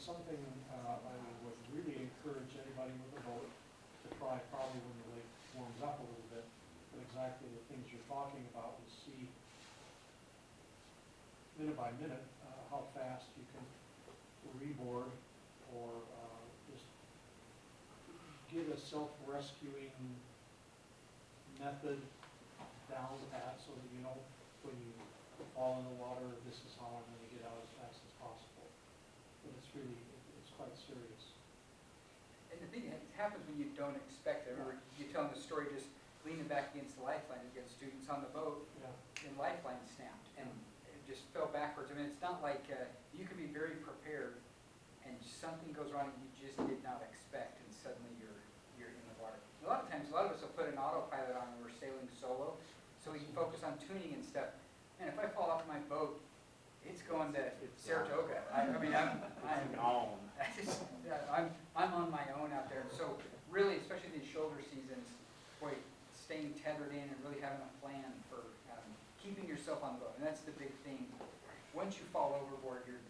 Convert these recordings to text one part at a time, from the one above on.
something I would really encourage anybody with a boat to try probably when the lake warms up a little bit. But exactly the things you're talking about is see minute by minute how fast you can reboard or just get a self-rescuing method down pat so that you know when you fall in the water, this is how I'm going to get out as fast as possible. But it's really, it's quite serious. And the thing, it happens when you don't expect it. I remember you telling the story just leaning back against the lifeline against students on the boat, Yeah. and lifeline snapped and it just fell backwards. I mean, it's not like you can be very prepared and something goes wrong and you just did not expect, and suddenly you're in the water. A lot of times, a lot of us will put an autopilot on when we're sailing solo, so we can focus on tuning and stuff. And if I fall off my boat, it's going to Saratoga. I mean, I'm gone. I'm on my own out there. So really, especially these shoulder seasons, boy, staying tethered in and really having a plan for keeping yourself on the boat. And that's the big thing. Once you fall overboard, your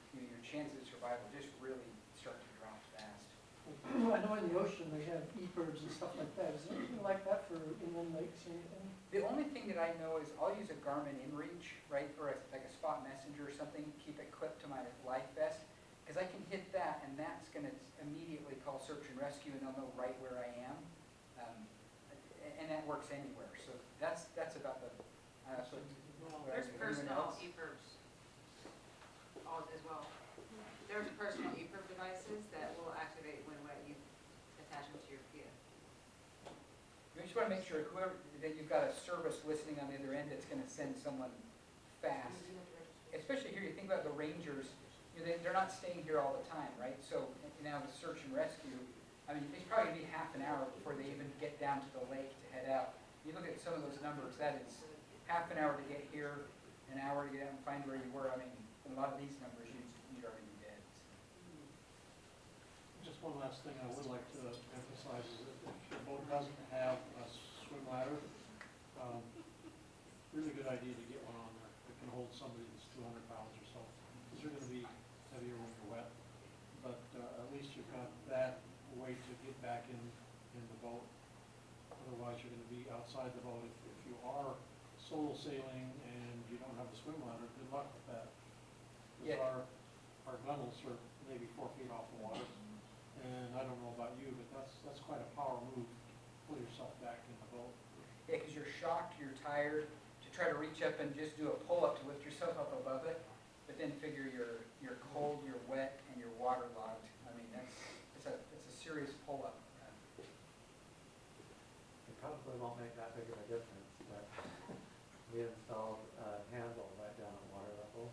chances of survival just really start to drop fast. I know in the ocean they have e-birds and stuff like that. Is there anything like that for inland lakes or anything? The only thing that I know is I'll use a Garmin InReach, right, or like a Spot Messenger or something, keep it clipped to my life vest, because I can hit that and that's going to immediately call search and rescue and they'll know right where I am. And that works anywhere. So that's about the, what I There's do. Anyone personal else? EPIRBs as well. There's personal EPIRB devices that will activate when you attach them to your PIA. You just want to make sure whoever, that you've got a service listening on the other end that's going to send someone fast. Especially here, you think about the rangers, they're not staying here all the time, right? So now the search and rescue, I mean, it's probably going to be half an hour before they even get down to the lake to head out. You look at some of those numbers, that is half an hour to get here, an hour to get out and find where you were. I mean, a lot of these numbers, you'd already be dead. Just one last thing I would like to emphasize is that if your boat doesn't have a swim ladder, really good idea to get one on there that can hold somebody that's 200 pounds or so. Because you're going to be heavier when you're wet, but at least you've got that way to get back in the boat. Otherwise, you're going to be outside the boat. If you are solo sailing and you don't have a swim ladder, good luck with that. Because Yeah. our gunnels are maybe 4 feet off the water. And I don't know about you, but that's quite a power move to pull yourself back in the boat. Yeah, because you're shocked, you're tired, to try to reach up and just do a pull-up to lift yourself up above it, but then figure you're cold, you're wet, and you're waterlogged. I mean, it's a serious pull-up. It probably won't make that big of a difference, but we installed a handle right down at water level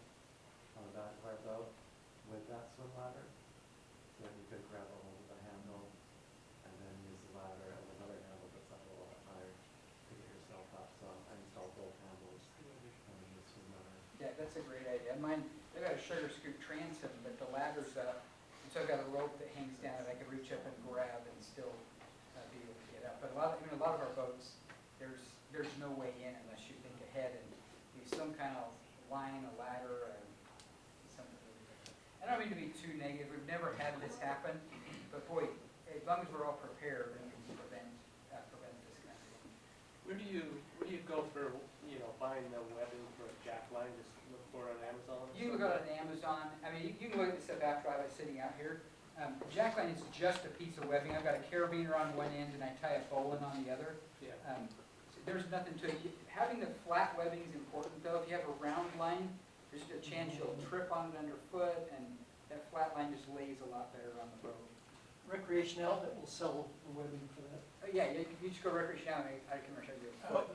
on the back of our boat with that swim ladder, so that you could grab a hold of the handle and then use the ladder and another handle that's up a lot higher to get yourself up. So I installed both handles and the swim ladder. Yeah, that's a great idea. Mine, they've got a sugar scoop transom, but the ladder's up, and so I've got a rope that hangs down that I can reach up and grab and still be able to get up. But a lot of our boats, there's no way in unless you think ahead and use some kind of line, a ladder, something. I don't mean to be too negative. We've never had this happen, but boy, as long as we're all prepared, then we can prevent this kind of thing. Where do you go for, buying the webbing for a jack line? Just look for it on Amazon? or You can something? go on Amazon. I mean, you can look at this stuff after I was sitting out here. Jackline is just a piece of webbing. I've got a carabiner on one end and I tie a bowline on the other. Yeah. So there's nothing to it. Having the flat webbing is important though. If you have a round line, there's a chance you'll trip on it underfoot, and that flat line just lays a lot better on the boat. Recreation outlet will sell the webbing for that. Yeah, you just go recreation out. I can show you a foot.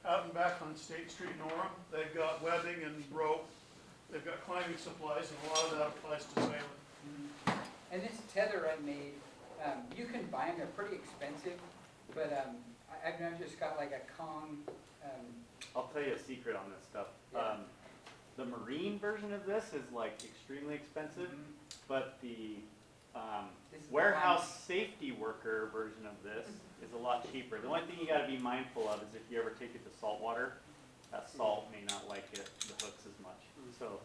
Out and back on State Street in Orem, they've got webbing and rope, they've got climbing supplies, and a lot of that applies to sailing. Mhm. And this tether I made, you can buy them, they're pretty expensive, but I've just got like a Kong, I'll tell you a secret on this stuff. Yeah. The marine version of this is like extremely expensive, but the This is the warehouse safety worker version of this is a lot cheaper. The only thing you gotta be mindful of is if you ever take it to salt water, that salt may not like it, the hooks as much. So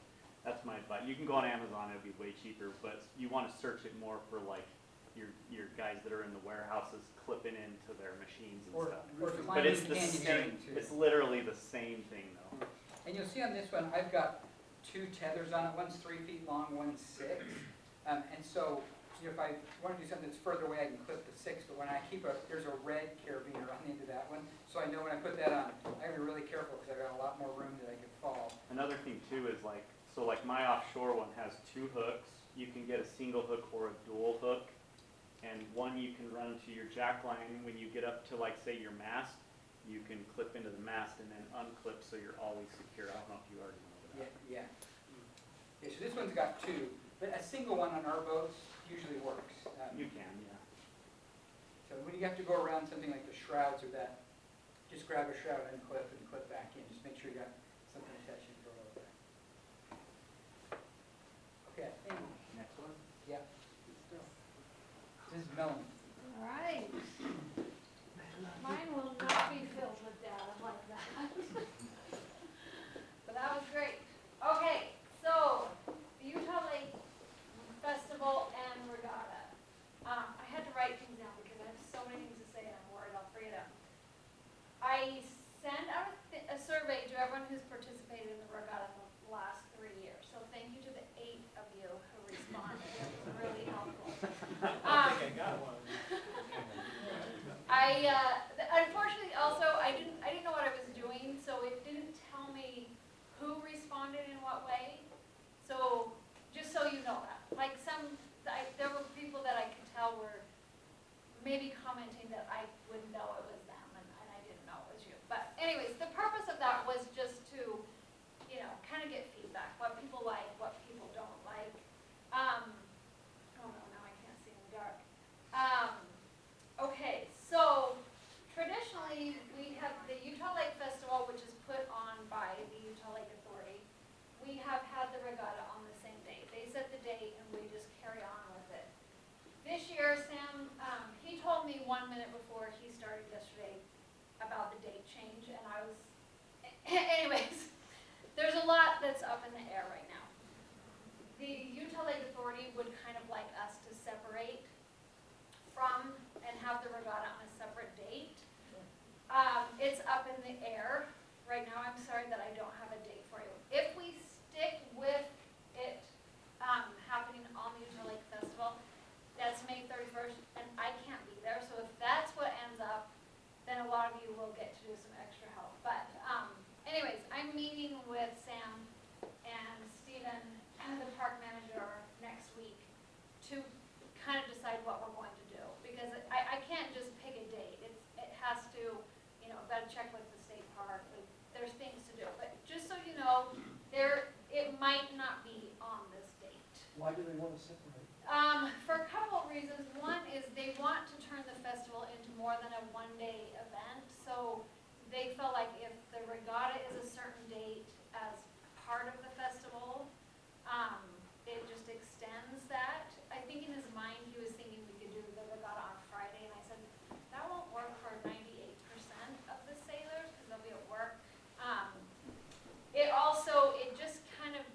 That's my advice. You can go on Amazon, it'd be way cheaper, but you wanna search it more for like your guys that are in the warehouses clipping into their machines and Or stuff. But climbing it's the candy same, herring too. it's literally the same thing though. And you'll see on this one, I've got 2 tethers on it, one's 3 feet long, one's 6. And so, if I want to do something that's further away, I can clip the 6, but when I keep there's a red carabiner on the end of that one, so I know when I put that on, I gotta be really careful, because I've got a lot more room that I could fall. Another thing too is like, so like my offshore one has 2 hooks. You can get a single hook or a dual hook. And one you can run to your jack line when you get up to like say your mast, you can clip into the mast and then unclip so you're always secure. I don't know if you already know that. Yeah. Yeah, so this one's got 2, but a single one on our boats usually works. You can, yeah. So when you have to go around something like the shrouds or that, just grab a shroud and clip back in. Just make sure you got something attached to your boat there. Okay, I think, Next one. yeah. This is Melanie. All right. Mine will not be filled with data like that. But that was great. Okay, so the Utah Lake Festival and Regatta. I had to write things down because I have so many things to say and I'm worried I'll forget them. I sent out a survey to everyone who's participated in the regatta in the last 3 years. So thank you to the 8 of you who responded. It was really helpful. I think I got one. Unfortunately also, I didn't know what I was doing, so it didn't tell me who responded in what way. So, just so you know that, like there were people that I could tell were maybe commenting that I wouldn't know it was them, and I didn't know it was you. But anyways, the purpose of that was just to, kind of get feedback, what people like, what people don't like. Oh no, now I can't see in the dark. Okay, so traditionally, we have the Utah Lake Festival, which is put on by the Utah Lake Authority. We have had the regatta on the same day. They set the date and we just carry on with it. This year, Sam, he told me 1 minute before he started yesterday about the date change, and I was, anyways, there's a lot that's up in the air right now. The Utah Lake Authority would kind of like us to separate from and have the regatta on a separate date. It's up in the air right now. I'm sorry that I don't have a date for you. If we stick with it happening on the Utah Lake Festival, that's May 31st, and I can't be there. So if that's what ends up, then a lot of you will get to do some extra help. But anyways, I'm meeting with Sam and Stephen, the park manager, next week to kind of decide what we're going to do. Because I can't just pick a date. It has to, got to check with the state park. There's things to do. But just so you know, it might not be on this date. Why do they want to separate? For a couple of reasons. One is they want to turn the festival into more than a one-day event. So they felt like if the regatta is a certain date as part of the festival, it just extends that. I think in his mind he was thinking we could do the regatta on Friday, and I said, that won't work for 98% of the sailors because they'll be at work.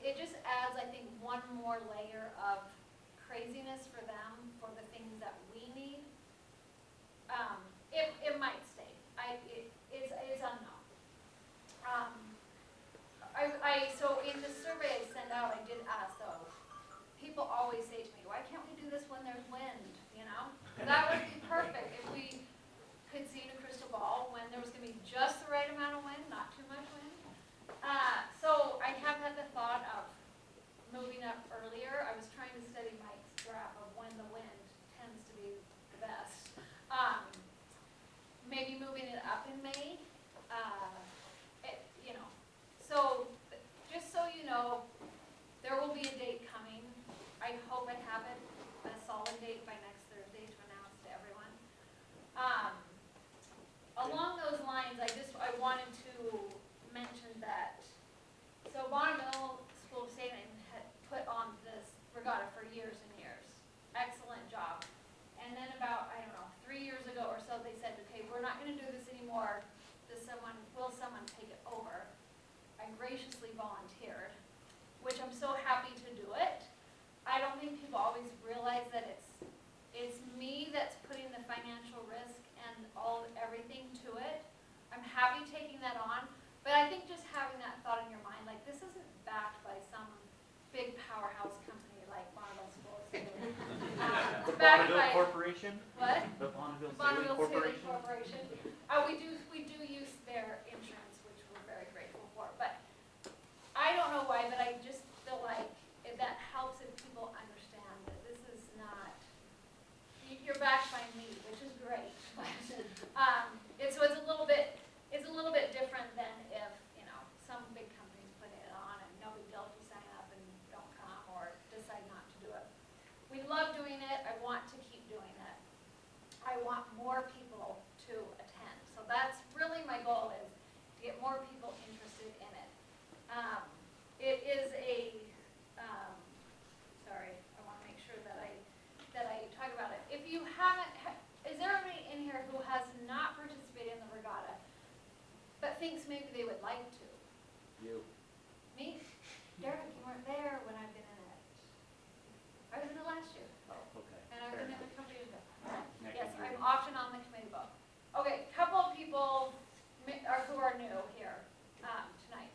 It just adds, I think, one more layer of craziness for them, for the things that we need. It might stay. It's unknown. So in the survey I sent out, I did ask though, people always say to me, why can't we do this when there's wind, That would be perfect if we could see in a crystal ball when there was gonna be just the right amount of wind, not too much wind. So I have had the thought of moving up earlier. I was trying to study Mike's graph of when the wind tends to be the best. Maybe moving it up in May. So just so you know, there will be a date coming. I hope I have it, a solid date by next Thursday to announce to everyone. Along those lines, I wanted to mention that, so Bonneville School of Sailing had put on this regatta for years and years. Excellent job. And then about, 3 years ago or so, they said, okay, we're not gonna do this anymore. Will someone take it over? I graciously volunteered, which I'm so happy people always realize that it's me that's putting the financial risk and everything to it. I'm happy taking that on, but I think just having that thought in your mind, like, this isn't backed by some big powerhouse company like Bonneville Schools. The Backed Bonneville by, Corporation? what? The Bonneville Sailing Bonneville Sailing Corporation? Corporation. We do use their insurance, which we're very grateful for, but I don't know why, but I just feel like that helps if people understand that this is not, you're backed by me, which is great. So it's a little bit different than if, some big companies put it on and no big deal if you sign up and don't come or decide not to do it. We love doing it. I want to keep doing it. I want more people to attend. So that's really my goal, is to get more people interested in it. It is sorry, I want to make sure that I talk about it. If you haven't, is there anybody in here who has not participated in the regatta, but thinks maybe they would like to? You. Me? Derek, you weren't there when I've been in it. I was in it last year, Oh, okay. and I've Fair been in enough. the company today. Next Yes, year. I'm often on the committee book. Okay, couple of people who are new here tonight.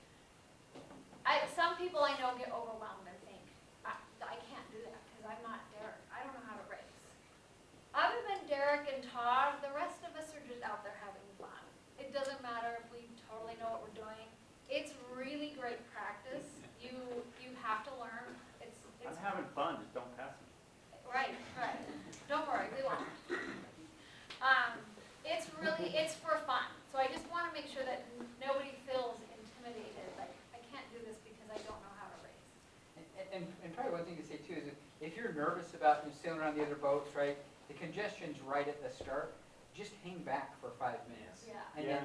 Some people I know get overwhelmed and think, I can't do that because I'm not Derek. I don't know how to race. Other than Derek and Todd, the rest of us are just out there having fun. It doesn't matter if we totally know what we're doing. It's really great practice. You have to learn. I'm having fun, just don't pass me. Right. Don't worry, we won't. It's for fun. So I just want to make sure that nobody feels intimidated, like, I can't do this because I don't know how to race. And probably one thing to say too is if you're nervous about sailing around the other boats, right, the congestion's right at the start, just hang back for 5 minutes. Yeah. And then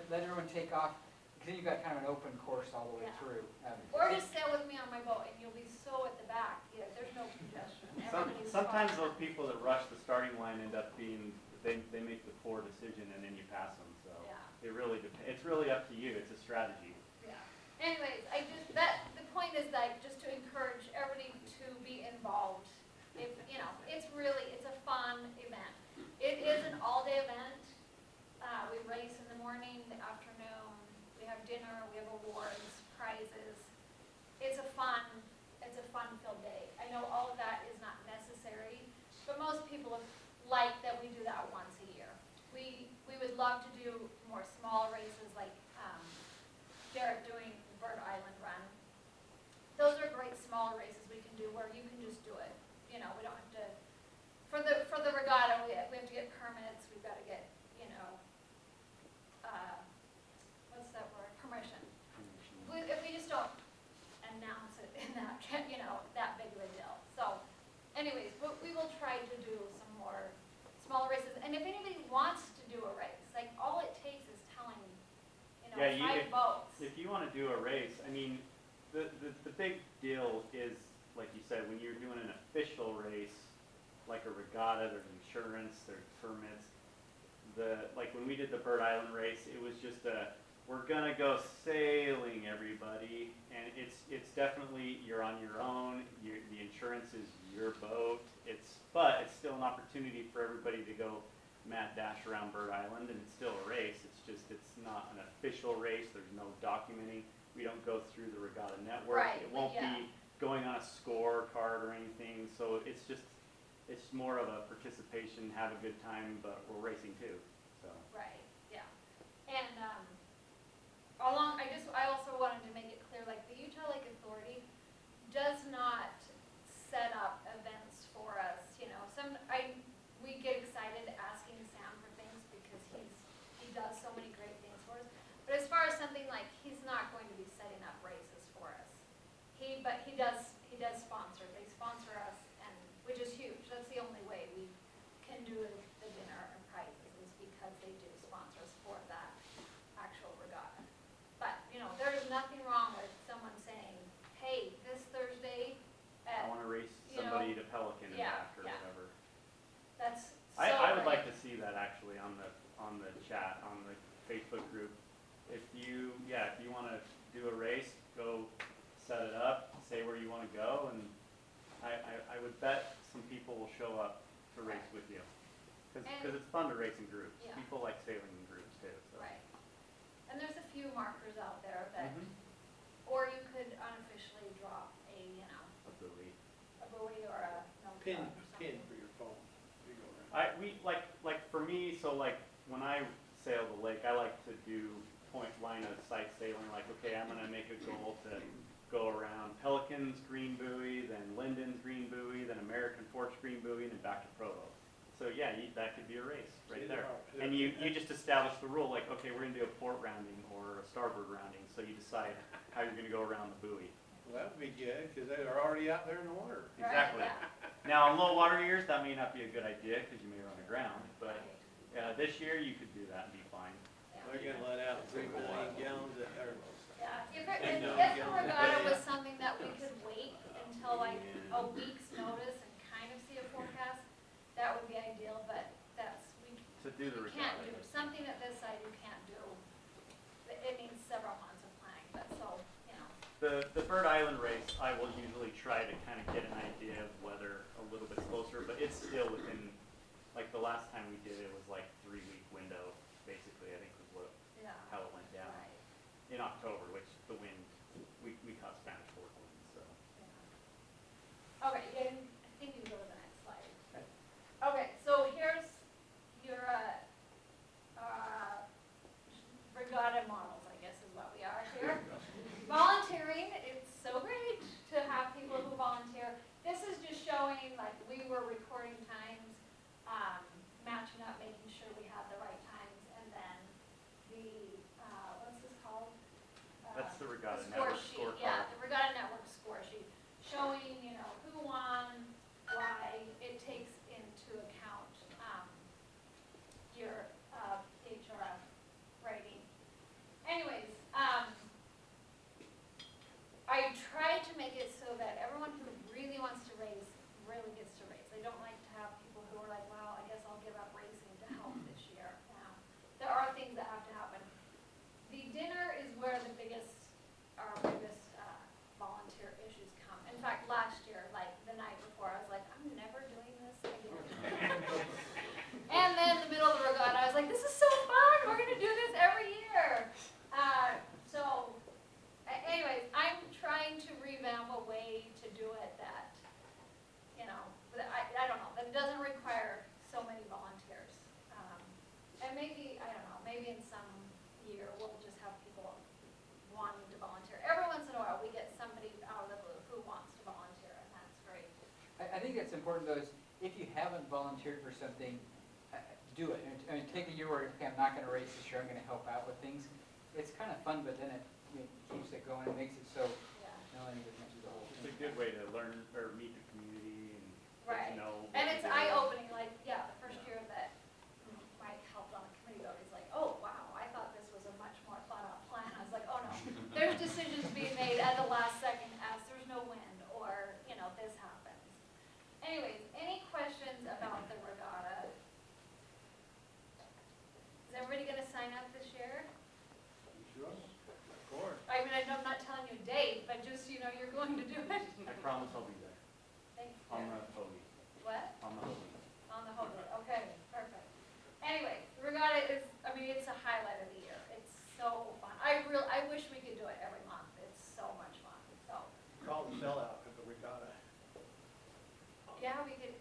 let everyone take off, because then you've got kind of an open course all the way Yeah. through. Or just sail with me on my boat and you'll be so at the back. Yeah, there's no congestion. Everybody's Sometimes fine. those people that rush the starting line end up being, they make the poor decision and then you pass them, so. Yeah. It really depends, it's really up to you, it's a strategy. Yeah. Anyways, the point is that just to encourage everybody to be involved. It's a fun event. It is an all-day event. We race in the morning, the afternoon, we have dinner, we have awards, prizes. It's a fun-filled day. I know all of that is not necessary, but most people like that we do that once a year. We would love to do more smaller races like Derek doing Bird Island Run. Those are great smaller races we can do where you can just do it. We don't have to, for the regatta, we have to get permits, we've got to get, what's that word, permission. If we just don't announce it in that, that big of a deal. So anyways, we will try to do some more smaller races. And if anybody wants to do a race, like all it takes is telling, Yeah, 5 boats. If you wanna do a race, I mean, the big deal is, like you said, when you're doing an official race, like a regatta, there's insurance, there's permits. Like when we did the Bird Island race, it was just we're gonna go sailing, everybody, and it's definitely, you're on your own, the insurance is your boat, but it's still an opportunity for everybody to go mad dash around Bird Island, and it's still a race, it's not an official race, there's no documenting, we don't go through the regatta network. Right, It won't yeah. be going on a scorecard or anything, so it's more of a participation, have a good time, but we're racing too, so. Right, yeah. And I also wanted to make it clear, like the Utah Lake Authority does not set up events for us. We get excited asking Sam for things because he does so many great things for us. But as far as something like, he's not going to be setting up races for us. But he does sponsor. They sponsor us, and which is huge. That's the only way we can do the dinner and prizes is because they do sponsor us for that actual regatta. But there is nothing wrong with someone saying, "Hey, this Thursday I at wanna race you know, somebody to Pelican and yeah, back or yeah. whatever. that's so I would great." like to see that actually on the chat, on the Facebook group. If you wanna do a race, go set it up, say where you wanna show up to race with you. Cause And- it's fun to race in groups. Yeah. People like sailing in groups too, so. Right. And there's a few markers out there that, Mhm. or you could unofficially drop a, A buoy. a buoy or a no Pin, plug or pin something. for your phone. You go around. Like for me, so like when I sail the lake, I like to do point line of sight sailing, like, okay, I'm gonna make a goal to go around Pelican's green buoy, then Linden's green buoy, then American Fork's green buoy, and then back to Provo. So yeah, that could be a race right there. And you just establish the rule, like, okay, we're gonna do a port rounding or a starboard rounding, so you decide how you're gonna go around the buoy. Well, that would be good, cause they're already out there in the water. Right, Exactly. yeah, Now, on low water years, that may not be a good idea, cause you may run aground, but right, this year you could do that and be fine. yeah. They're gonna let out 3 million gallons of, or Yeah, if No, the yeah. regatta was something that we could wait until like a week's notice and kind of see a forecast, that would be ideal, but To do the you can't regatta. do, something at this side you can't do. It needs several months of planning, but so, The Bird Island race, I will usually try to kind of get an idea of weather a little bit closer, but it's still within, like the last time we did it was like 3-week window, basically, I think was yeah, how it went down. right, In October, which the wind, we caught Spanish Fork winds, so. yeah. Okay, and I think you can go to the next slide. Okay, so here's your, regatta models, I guess is what we are here. Volunteering, it's so great to have people who volunteer. This is just showing, like, we were recording times, matching up, making sure we had the right times, and then the, what's this called? That's the Regatta score Network sheet, scorecard. yeah, the Regatta Network score sheet, showing, who won, why. It takes into account, your, HRF rating. Anyways, I try to make it so that everyone who really wants to race, really gets to race. I don't like to have people who are like, well, I guess I'll give up racing to help this year. There are things that have to happen. The dinner is where our biggest volunteer issues come. In fact, last year, like the night before, I was like, I'm never doing this again. And then the middle of the regatta, I was like, this is so fun, we're gonna do this every year. Anyways, I'm trying to revamp a way to do it that, I don't know, that doesn't require so many volunteers. And maybe, I don't know, maybe in some year, we'll just have people wanting to volunteer. Every once in a while, we get somebody out of the blue who wants to volunteer, and that's great. I think that's important though, is if you haven't volunteered for something, do it. I mean, take a year where, okay, I'm not gonna race this year, I'm gonna help out with things. It's kind of fun, but then it keeps it going, it makes it so, Yeah. no one even mentions the whole It's thing. a good way to learn or meet the community and get Right. to know. what And you it's do. eye-opening, like, yeah, the first year that Mike helped on the committee vote, he's like, oh, wow, I thought this was a much more thought-out plan. I was like, oh, no, there's decisions being made at the last second as there's no wind, or, this happens. Anyways, any questions about the regatta? Is everybody gonna sign up this year? sure, of course. I mean, I'm not telling you a date, but just, you're going to do it. I promise I'll be there, Thank on you. the pony, What? on the pony. On the whole day, okay, perfect. Anyway, the regatta is, it's a highlight of the year. It's so fun. I wish we could do it every month. It's so much fun, so. Call the sellout at the regatta. Yeah, we could,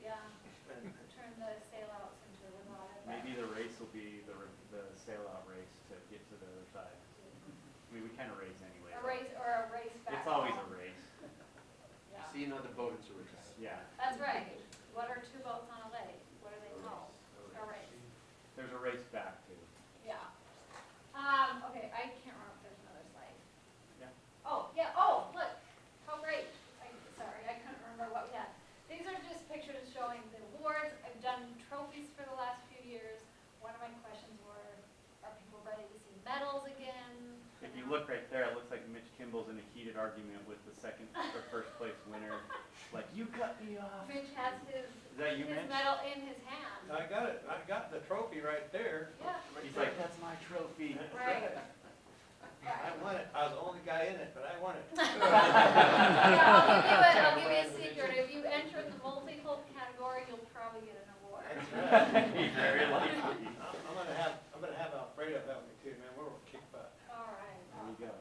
turn the sail outs into a regatta. but- Maybe the race will be the sail out race to get to the other side. I mean, we kind of race anyway. A but race, or a race back. It's always a home. race, Yeah, See another boat, it's a regatta. yeah. that's right. What are two boats on a lake? What are they called? A race. There's a race back too. Yeah. Okay, I can't remember if there's another slide. Yeah. Oh, yeah, look, how great. Sorry, I couldn't remember what we had. These are just pictures showing the awards. I've done trophies for the last few years. One of my questions were, are people ready to see medals again? If you look right there, it looks like Mitch Kimball's in a heated argument with the second or first place winner. Like, you cut me off. Mitch has his that you, Mitch? medal in his hand. I got it, I got the trophy right there. Yeah, He's like, that's my trophy. right. I won it, I was the only guy in it, but I won it. Yeah, I'll give you a secret. If you enter the multi-hull category, you'll Very likely. I'm gonna have Alfredo help me too, man, we're gonna kick butt. All right. There you go.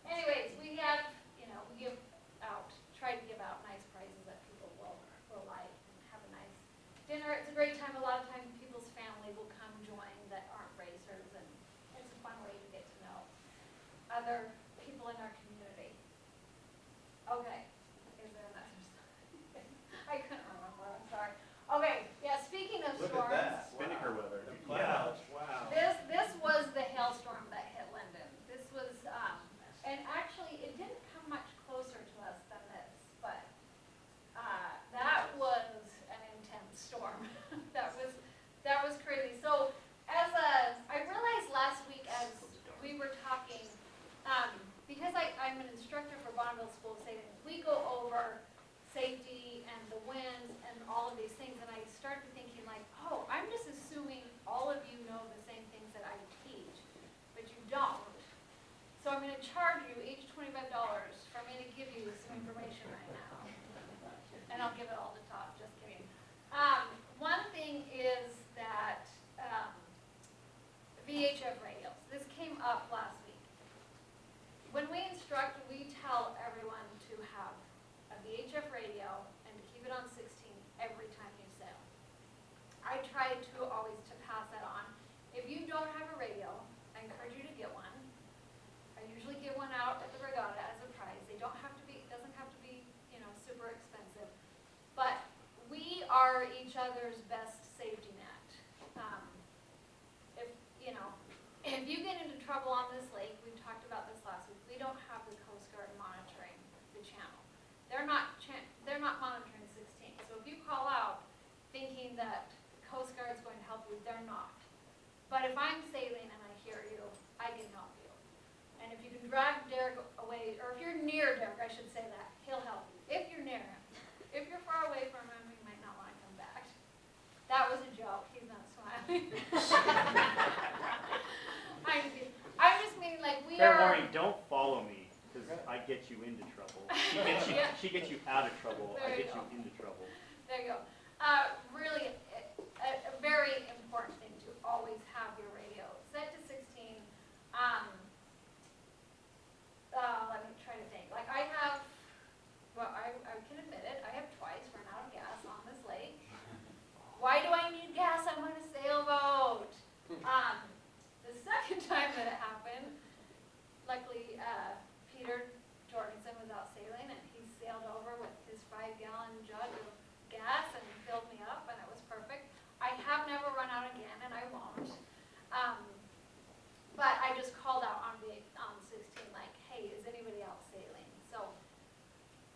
Anyways, we have, we give out, try to give out nice prizes that people will like and have a nice dinner. It's a great time. A lot of times people's family will come join that aren't racers, and it's a fun way to get to know other people in our community. Okay, is there another? I couldn't remember, I'm sorry. Okay, yeah, speaking of Look storms. at that. Spinnaker weather. The clouds, wow. This was the hailstorm that hit Linden. This was, and actually, it didn't come much closer to us than this, but, that was an intense storm. That was crazy. So, I realized last week as we were talking, because I'm an instructor for Bonneville School of Safety, we go over safety and the winds and all of these things, and I started thinking like, oh, I'm just assuming all of you know the same things that I teach, but you don't. So I'm gonna charge you each $25 for me to give you some information right now. And I'll give it all to Todd, just kidding. One thing is that, VHF radios, this came up last week. When we instruct, we tell everyone to have a VHF radio and to keep it on 16 every time you sail. I try to always to pass that on. If you don't have a radio, I encourage you to get one. I usually give one out at the regatta as a prize. They don't have to be, it doesn't have to be, super expensive. But we are each other's best safety net. If you get into trouble on this lake, we talked about this last week, we don't have the Coast Guard monitoring the channel. They're not monitoring 16. So if you call out thinking that the Coast Guard's going to help you, they're not. But if I'm sailing and I hear you, I can help you. And if you can drag Derek away, or if you're near Derek, I should say that, he'll help you. If you're near him. If you're far away from him, you might not want to come back. That was a joke. He's not smiling. I'm just meaning like we Fair are. warning, don't follow me, because I get you into trouble. Yeah. She gets you out of trouble, There I you get go. you into trouble. There you go. Really, a very important thing to always have your radio set to 16. Let me try to think. Like I have, well, I can admit it, I have twice run out of gas on this lake. Why do I need gas? I'm on a sailboat. The second time that it happened, luckily, Peter Jorgensen was out sailing and he sailed over with his 5-gallon jug of gas and filled me up, and it was perfect. I have never run out again, and I won't. But I just called out on 16, like, hey, is anybody else sailing? So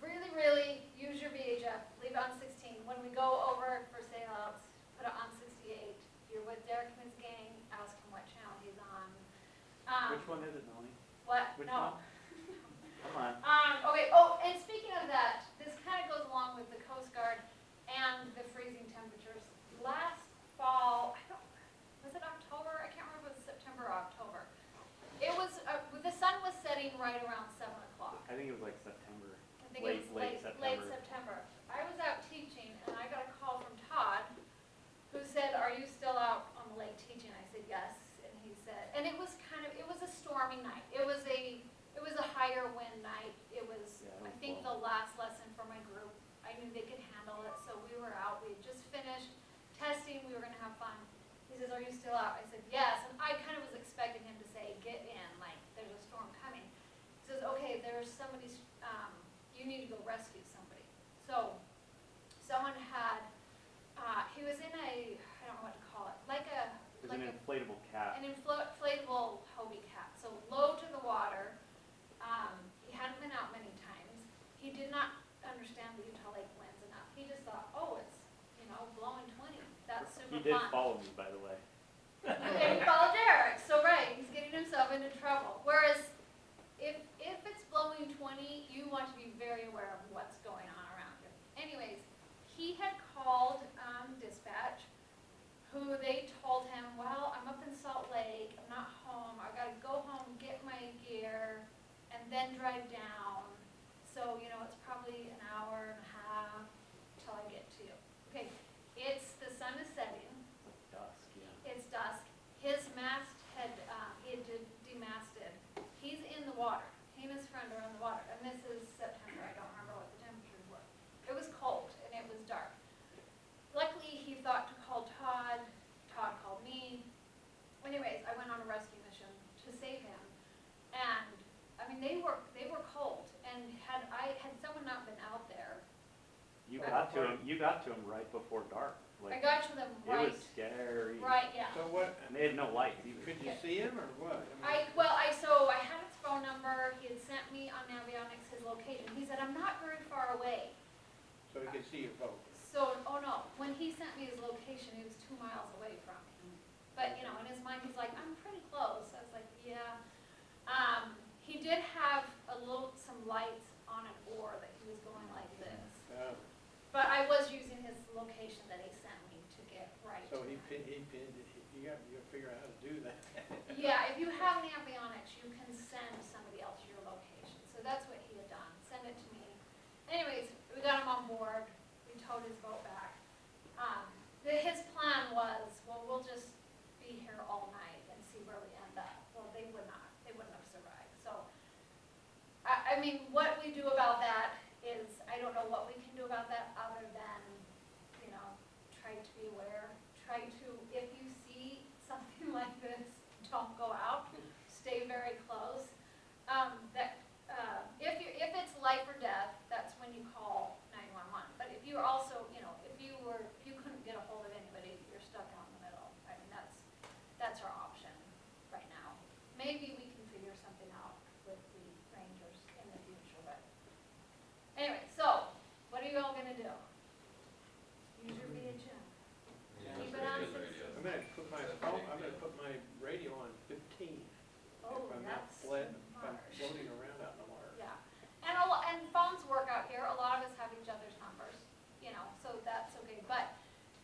really, really use your VHF, leave it on 16. When we go over for sail outs, put it on 68. If you're with Derek and his gang, ask him what channel he's on. Which one is it, Melanie? What? Which No. one? Come on. Okay, oh, and speaking of that, this kind of goes along with the Coast Guard and the freezing temperatures. Last fall, was it October? I can't remember if it was September or October. It was, the sun was setting right around 7 o'clock. I think it was like September. I think Late- it was late late September. September. I was out teaching and I got a call from Todd who said, are you still out on the lake teaching? I said, yes. And he said, and it was a stormy night. It was a higher wind night. It was, Yeah, it I was think, fall. the last lesson for my group. I knew they could handle it, so we were out. We had just finished testing. We were gonna have fun. He says, are you still out? I said, yes. And I kind of was expecting him to say, get in, like, there's a storm coming. He says, okay, there's somebody's, you need to go rescue somebody. So, someone had, he was in a, I don't know what to call it, like a, It was an inflatable cat. an inflatable Hobie cat, so low to the water. He hadn't been out many times. He did not understand the Utah Lake winds enough. He just thought, oh, it's, blowing 20. That's super He did fun. follow me, by the way. And he followed Derek, so right, he's getting himself into trouble. Whereas, if it's blowing 20, you want to be very aware of what's going on around you. Anyways, he had called dispatch, who they told him, well, I'm up in Salt Lake, I'm not home, I gotta go home, get my gear, and then drive down. So, it's probably an hour and a half till I get to you. Okay, the sun is setting, to them, you got to them right before dark. I Like, got to them it right, was scary. right, yeah. So what, And they had no lights either. could you see him or what? So I had his phone number, he had sent me on Navionics his location, he said, I'm not very far away. So he could see your boat. So, oh no, when he sent me his location, he was 2 miles away from me. But, you know, in his mind, he's like, I'm pretty close. I was like, yeah. He did have some lights on an oar that he was going like this. But I was using his location that he sent me to get right. So to he him. pinned, you got to figure out how to do that. Yeah, if you have Navionics, you can send somebody else your location. So that's what he had done, send it to me. Anyways, we got him on board, we towed his boat back. His plan was, well, we'll just be here all night and see where we end up. Well, they wouldn't have survived. So, I mean, what we do about that is, I don't know what we can do about that other than, you know, try to be aware, try to, if you see something like this, don't go out, stay very close. If it's life or death, that's when you call 911. But if you're also, you know, if you couldn't get a hold of anybody, you're stuck out in the middle. I mean, that's our option right now. Maybe we can figure something out with the rangers in the future, but anyway, so what are you all gonna do? Use your VHF. Keep it on 16. I'm gonna put my radio on 15. Oh, If I'm not that's floating, if I'm smart. floating around out in the water. Yeah, and phones work out here, a lot of us have each other's numbers, you know, so that's okay. But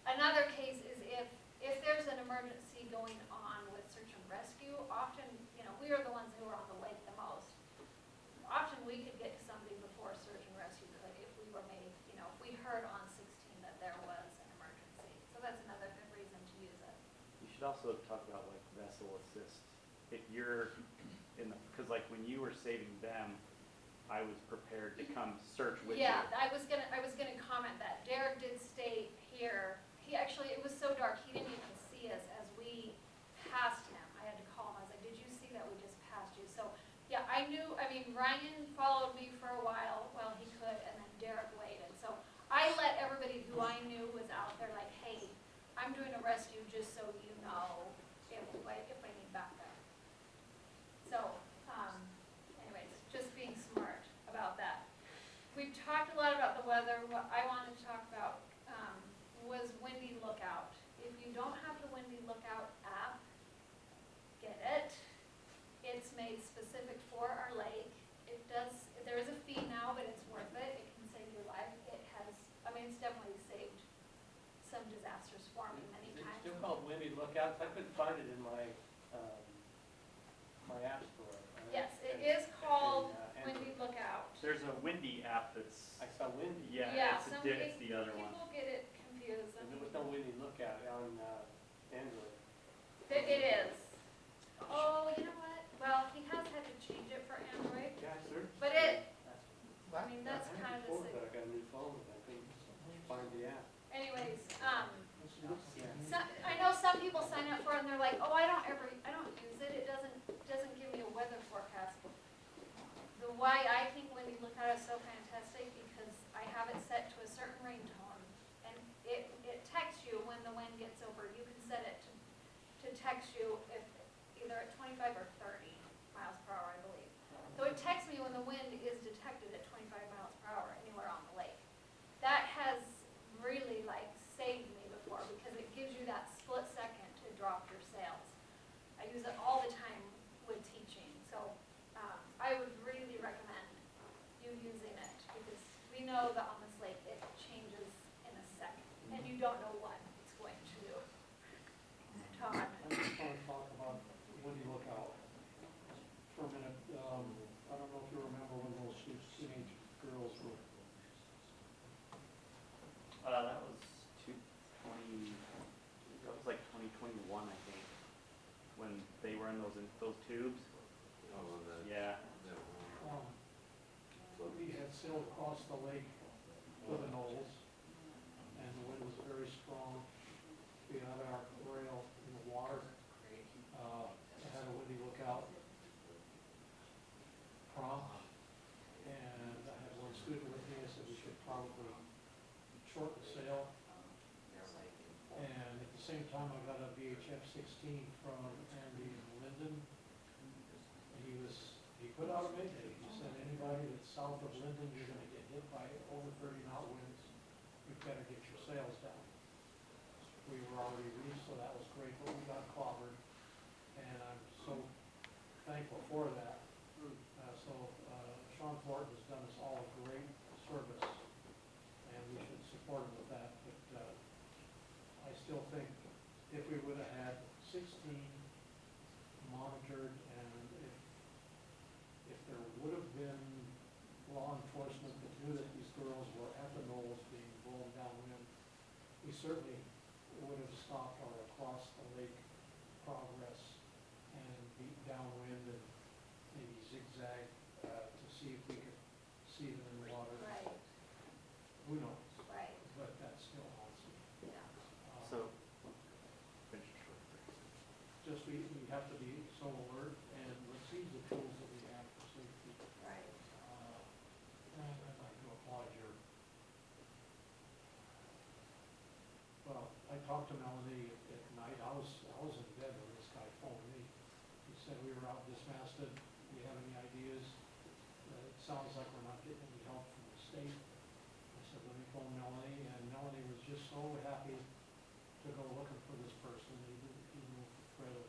another case is if there's an emergency going on with search and rescue, often, you know, we are the ones who are on the lake the most. Often we could get to somebody before search and rescue could if we were made, you know, if we heard on 16 that there was an emergency. So that's another good reason to use it. You should also talk about like vessel assist. If you're in the, because like when you were saving them, I was prepared to come search with you. Yeah, I was gonna comment that. Derek did stay here. He actually, it was so dark, he didn't even see us as we passed him. I had to call him. I was like, did you see that we just passed you? So, yeah, I mean, Ryan followed me for a while he could, and then Derek waited. So I let everybody who I knew was out there like, hey, I'm doing a rescue just so you know if I need backup. So, anyways, just being smart about that. We talked a lot about the weather. What I wanted to talk about was Windy Lookout. If you don't have the Windy Lookout app, get it. It's made specific for our lake. There is a fee now, but it's worth it. It can save your life. It's definitely saved some disasters for me many It's times. still called Windy Lookouts. I couldn't find it in my, my app store. Yes, it is called Android. Windy Lookout. There's a windy app that's, I saw Windy. Yeah, it's the other one. People get it confused. And there was no Windy Lookout on Android. It is. Oh, you know what? Well, he has had to change it for Android, Yeah, sir. but I mean, that's kind of the Before, same. but I got a new phone and I couldn't find the app. Anyways, Yeah. I know some people sign up for it and they're like, oh, I don't use it. It doesn't give me a weather forecast. The why I think Windy Lookout is so fantastic because I have it set to a certain ring tone and it texts you when the wind gets over. You can set it to text you if either at 25 or 30 miles per hour, I believe. So it texts me when the wind is detected at 25 miles per hour anywhere on the lake. That has really saved me before because it gives you that split second to drop your sails. I use it all the time with teaching, so I would really recommend you using it because we know that on this lake it changes in a second and you don't know what it's going to do. Todd? I just want to talk about Windy Lookout for a minute. I don't know if you remember when those teenage girls were, That was 2021, I think, when they were in those tubes. Yeah. we had sailed across the lake to the knolls, and the wind was very strong. We had our rail in the water. I had a Windy Lookout prompt, and I had one student with me. I said we should probably shorten 16 from Andy Linden. He put out a mayday. He said, anybody that's south of Linden, you're gonna get hit by over 30 knot winds. You better get your sails down. We were already reefed, so that was great, but we got clobbered. And I'm so thankful for that. Sean Thornton has done us all a great service, and we should support him with that. But I still think if we would have had 16 monitored, and if there would have been law enforcement that knew that these girls were at the knolls being blown downwind, we certainly would have stopped our across the lake progress and beat downwind and maybe zigzag to see if we could see them in the water. Right, Who knows? right, But that still haunts me. yeah. So, Just we have to be so alert and let's use the tools that we have for safety. Right. And I'd like to applaud your, well, I talked to Melanie at night. I was in bed when this guy phoned me. He said, we were out dismasted. Do you have any ideas? It sounds like we're not getting any help from the state. I said, let me phone Melanie. And Melanie was just so happy to go looking for this person, even with the threat of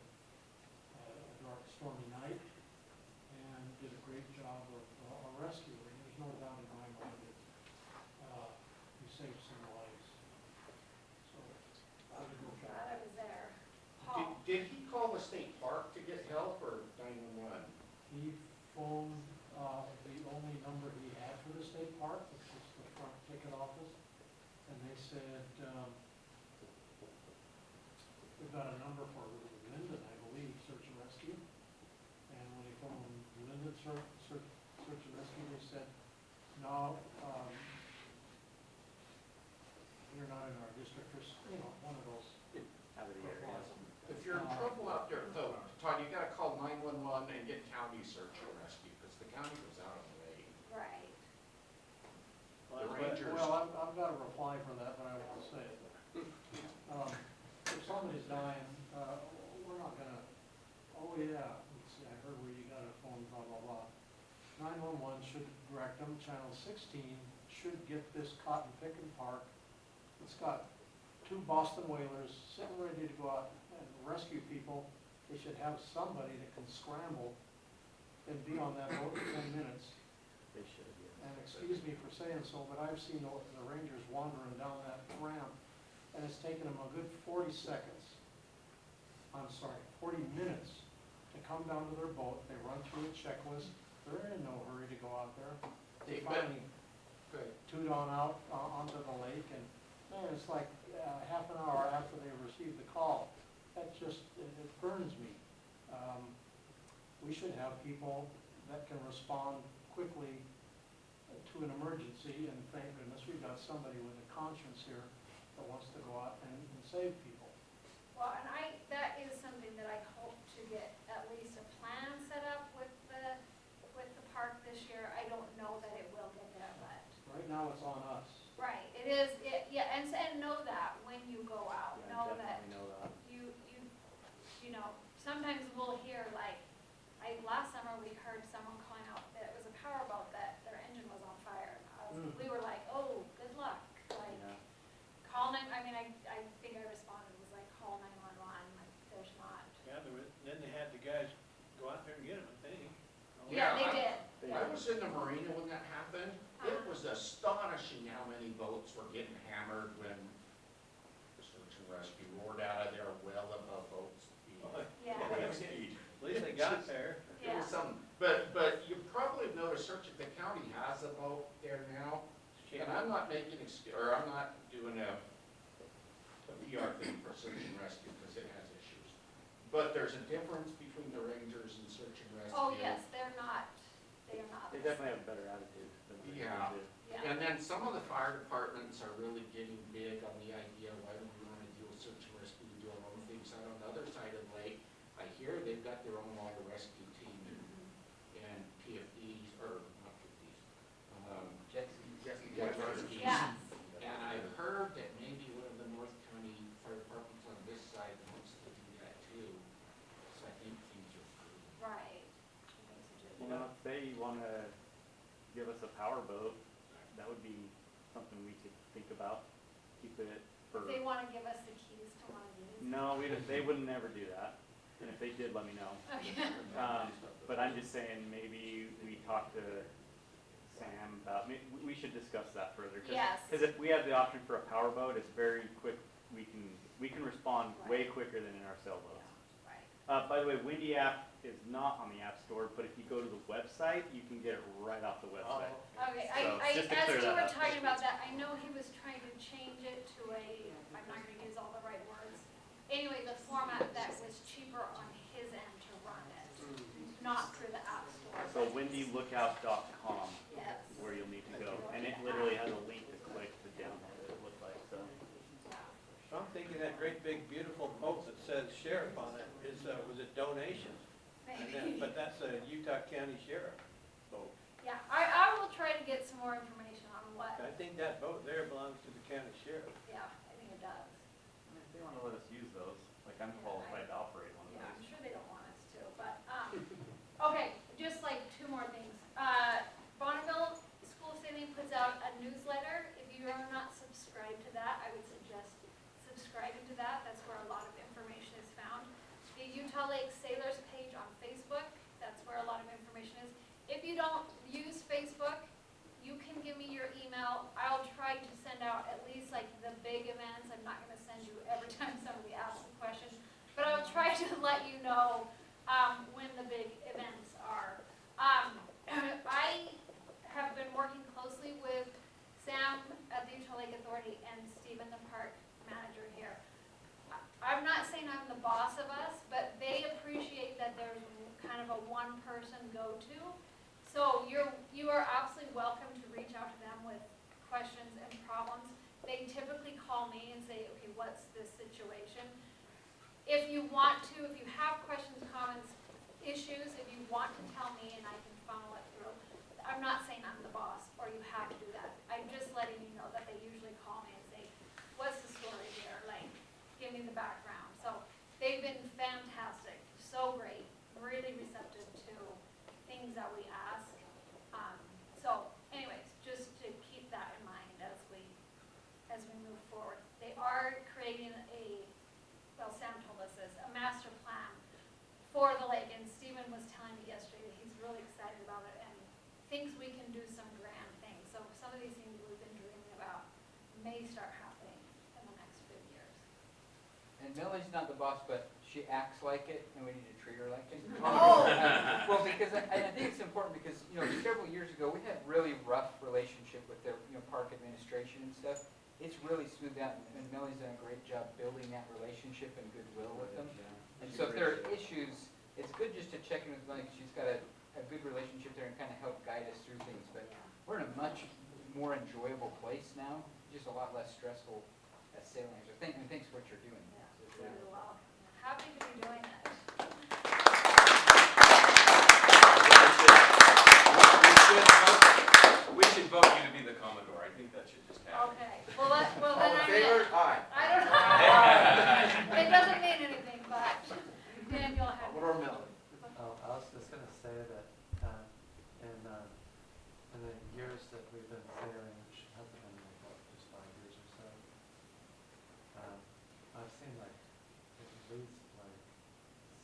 a dark, stormy night, and did a great job of rescuing. There's no doubt in my mind that he saved some lives. So, I would go Glad back. I was there. Paul, Did he call the state park to get help or 911? He phoned the only number he had for the state park, which was the front ticket office, and they said, we've got a number for Linden, I believe, search and rescue. And when he phoned Linden search and rescue, they said, no, you're not in our district, or, one of those. out of the area. If you're in trouble out there, though, Todd, you gotta call 911 and get county search and rescue, because the county goes out on the lake. right. The rangers. Well, I've got a reply for that, but I won't say it. If somebody's dying, we're not gonna, oh yeah, let's see, I heard where you got a phone, blah, blah, blah. 911 should direct them, channel 16 should get this cotton picking park. It's got 2 Boston whalers sitting ready to go out and rescue people. They should have somebody that can scramble and be on that boat in 10 minutes. They should, yeah. And excuse me for saying so, but I've seen the Rangers wandering down that ramp, and it's taken them a good 40 seconds, 40 minutes to come down to their boat. They run through a checklist. They're in no hurry to go out there. They finally Good. toot on out onto the lake, and man, it's like half an hour after they received the call. That just, it burns me. We should have people that can respond quickly to an emergency, and thank goodness we've got somebody with a conscience here that wants to go out and save people. Well, and that is something that I hope to get at least a plan set up with the park this year. I don't know that it will get there, but. Right now, it's on us. Right, it is, yeah, and know that when you go out, Yeah, know that definitely know that. you know, sometimes we'll hear like, last summer we heard someone calling out that it was a powerboat that their engine was on fire. We were like, oh, good luck, like, Yeah. call I think I responded, was like, call 911, like, there's not. Yeah, then they had the guys go out there and get them, I think. Yeah, they I- did. I was in the marina when that happened. It was astonishing how many boats were getting hammered when the search and rescue roared out of there well above boat speed. Yeah, At least they got there. It yeah, was something, but you probably have noticed, the county has a boat there now, and I'm not making I'm not doing a PR thing for search and rescue, because it has issues. But there's a difference between the rangers and search and rescue. oh, yes, they are not. They definitely have a better attitude than we Yeah. do. Yeah, And then some of the fire departments are really getting big on the idea, why do we wanna do a search and rescue, we do our own things out on the other side of the lake. I hear they've got their own water rescue team and PFDs, or not PFDs, jet skis. jet skis. yes, And I've heard that maybe one of the North County fire departments on this side wants to do that power boat, that would be something we could think about. Keep it for, If they wanna give us the keys to one of these. no, they wouldn't never do that. And if they did, let me know. Okay. But I'm just saying, maybe we talk to Sam about, we should discuss that further. Yes. Because if we have the option for a power boat, it's very quick, we can respond way quicker than in our sailboats. Right. By the way, Windy app is not on the App Store, but if you go to the website, you can get it right off the website. Okay, So, as just to you clear that were up. talking about that, I know he was trying to change it to I'm not gonna use all the right words. Anyway, the format that was cheaper on his end to run it, not through the App Store. So windylookout.com Yes. is where you'll need to go, and it literally has a link to click to download it, it looks like, so. So I'm thinking that great big beautiful boat that says sheriff on it is, was it donation? But that's a Utah County Sheriff boat. Yeah, I will try to get some more information on what, I think that boat there belongs to the county sheriff. yeah, I think it does. If they wanna let us use those, like I'm qualified to operate one of Yeah, I'm those. sure they don't want us to, but, okay, just like two more things. Bonneville School Saving puts out a newsletter. If you are not subscribed to that, I would suggest subscribing to that. That's where a lot of information is found. The Utah Lake Sailors page on Facebook, that's where a lot of information is. If you don't use Facebook, you can give me your email. I'll try to send out at least like the big events. I'm not gonna send you every time somebody asks a question, but I'll try to let you know, when the big events are. I have been working closely with Sam at the Utah Lake Authority and Stephen, the park manager here. I'm not saying I'm the boss of us, but they appreciate that there's kind of a one-person go-to. So you are absolutely welcome to reach out to them with questions and problems. They typically call me and say, okay, what's this situation? If you want to, if you have questions, comments, issues, if you want to tell me and I can funnel it through. I'm not saying I'm the boss or you have to do that. I'm just letting you know that they usually call me and say, what's the story here? Like, give me the background. So they've been fantastic, so great, really receptive to things that we ask. So anyways, just to keep that in mind as we move forward. They are creating Sam told us this, a master plan for the lake, and Stephen was telling me yesterday that he's really excited about it and thinks we can do some grand things. So some of these things we've been dreaming about may start happening in the next few years. And Millie's not the boss, but she acts like it, and we need to treat her like it. Oh. Well, because I think it's important because, several years ago, we had really rough relationship with their, park administration and stuff. It's really smoothed out, and Millie's done a great job building that relationship and goodwill with them. And so if there are issues, it's good just to check in with Millie, 'cause she's got a good relationship there and kind of help guide us through things. But we're in a much more enjoyable place now, just a lot less stressful as sailing. So thanks for what you're doing. Yeah, It's really really- well. Happy to be doing it. We should vote you to be the Commodore. I think that should just happen. Okay, well, then All I in mean, favor? Aye. I don't know. It doesn't mean anything, but Daniel had. Commodore Miller. Oh, I was just gonna say that, in the years that we've been sailing, which hasn't been like about just 5 years or so, I've seen like at least like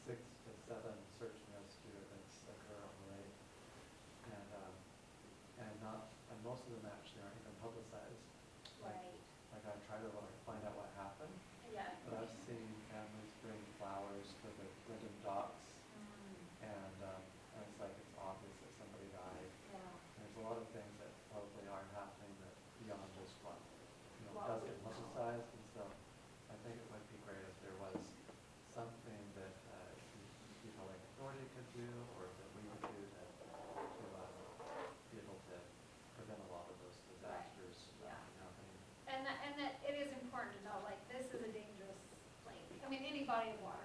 6 to 7 search and rescue events occur on the lake. And most of them actually aren't even publicized. Right, Like I try to find out what happened, yeah. but I've seen families bring flowers to the Linden docks, and it's like it's obvious that somebody died. Yeah. There's a lot of things that probably are happening that beyond just what, What does we get know. publicized, and so I think it would be great if there was something that people like Authority could do, or that we could do to be able to prevent a lot of those disasters Yeah. happening. And that it is important to know, like, this is a dangerous lake. I mean, any body of water.